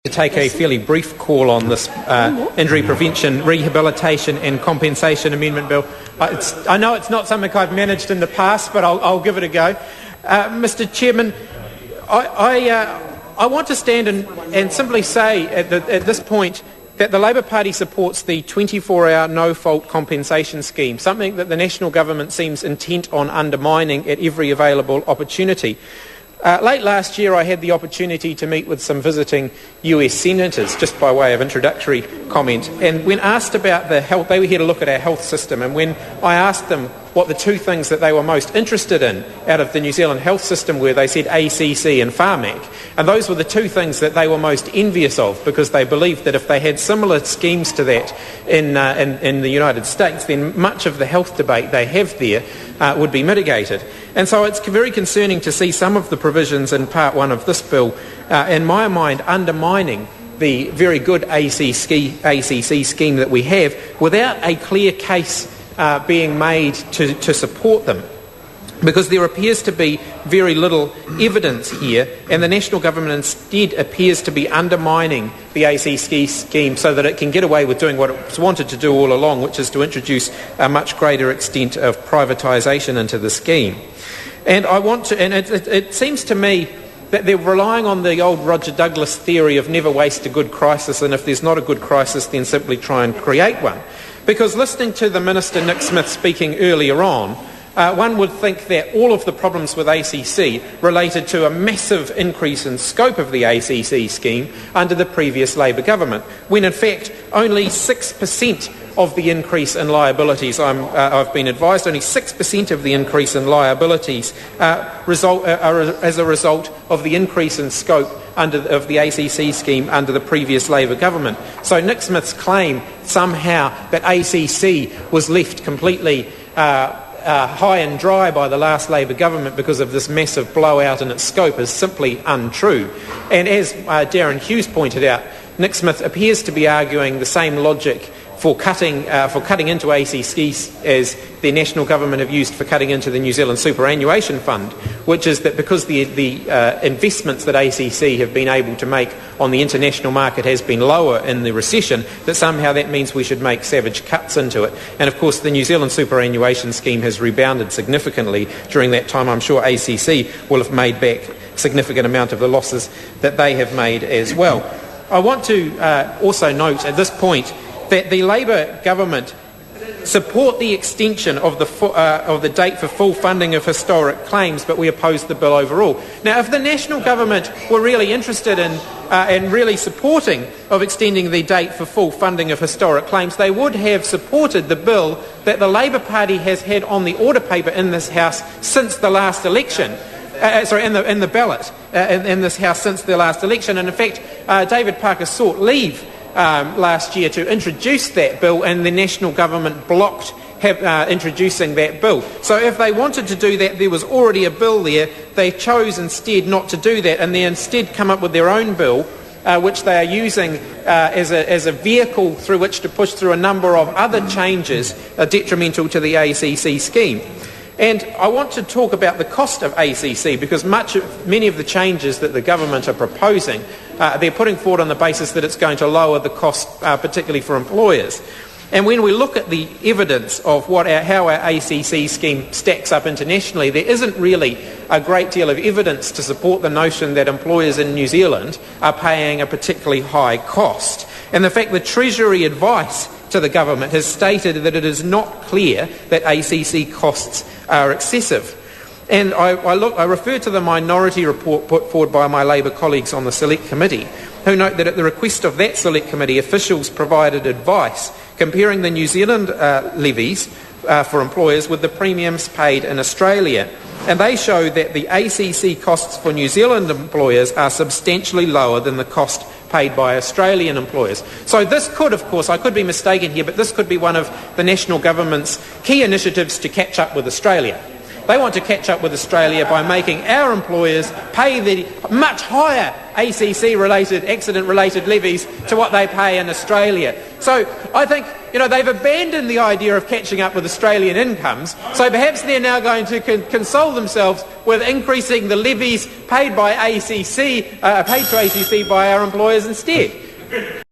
To take a fairly brief call on this Injury Prevention, Rehabilitation and Compensation Amendment Bill. I know it's not something I've managed in the past, but I'll give it a go. Mr Chairman, I want to stand and simply say at this point that the Labour Party supports the 24-hour no-fault compensation scheme, something that the National Government seems intent on undermining at every available opportunity. Late last year I had the opportunity to meet with some visiting US senators, just by way of introductory comment, and when asked about the health, they were here to look at our health system, and when I asked them what the two things that they were most interested in out of the New Zealand health system were, they said ACC and Pharmac, and those were the two things that they were most envious of, because they believed that if they had similar schemes to that in the United States, then much of the health debate they have there would be mitigated. And so it's very concerning to see some of the provisions in Part 1 of this bill, in my mind, undermining the very good ACC scheme that we have without a clear case being made to support them. Because there appears to be very little evidence here, and the National Government instead appears to be undermining the ACC scheme so that it can get away with doing what it's wanted to do all along, which is to introduce a much greater extent of privatisation into the scheme. And it seems to me that they're relying on the old Roger Douglas theory of never waste a good crisis, and if there's not a good crisis, then simply try and create one. Because listening to the Minister Nick Smith speaking earlier on, one would think that all of the problems with ACC related to a massive increase in scope of the ACC scheme under the previous Labour government, when in fact only 6% of the increase in liabilities, I've been advised, only 6% of the increase in liabilities are as a result of the increase in scope of the ACC scheme under the previous Labour government. So Nick Smith's claim somehow that ACC was left completely high and dry by the last Labour government because of this massive blowout in its scope is simply untrue. And as Darren Hughes pointed out, Nick Smith appears to be arguing the same logic for cutting into ACC as the National Government have used for cutting into the New Zealand Superannuation Fund, which is that because the investments that ACC have been able to make on the international market has been lower in the recession, that somehow that means we should make savage cuts into it. And of course the New Zealand Superannuation Scheme has rebounded significantly during that time. I'm sure ACC will have made back a significant amount of the losses that they have made as well. I want to also note at this point that the Labour government support the extension of the date for full funding of historic claims, but we oppose the bill overall. Now, if the National Government were really interested in and really supporting of extending the date for full funding of historic claims, they would have supported the bill that the Labour Party has had on the order paper in this House since the last election. In the ballot in this House since the last election. And in fact, David Parker sought leave last year to introduce that bill, and the National Government blocked introducing that bill. So if they wanted to do that, there was already a bill there. They chose instead not to do that, and they instead come up with their own bill, which they are using as a vehicle through which to push through a number of other changes detrimental to the ACC scheme. And I want to talk about the cost of ACC, because many of the changes that the government are proposing, they're putting forward on the basis that it's going to lower the cost, particularly for employers. And when we look at the evidence of how our ACC scheme stacks up internationally, there isn't really a great deal of evidence to support the notion that employers in New Zealand are paying a particularly high cost. And in fact, the Treasury advice to the government has stated that it is not clear that ACC costs are excessive. And I refer to the minority report put forward by my Labour colleagues on the Select Committee, who note that at the request of that Select Committee, officials provided advice comparing the New Zealand levies for employers with the premiums paid in Australia. And they show that the ACC costs for New Zealand employers are substantially lower than the cost paid by Australian employers. So this could, of course, I could be mistaken here, but this could be one of the National Government's key initiatives to catch up with Australia. They want to catch up with Australia by making our employers pay the much higher ACC-related, accident-related levies to what they pay in Australia. So I think, they've abandoned the idea of catching up with Australian incomes, so perhaps they're now going to console themselves with increasing the levies paid by paid to ACC by our employers instead.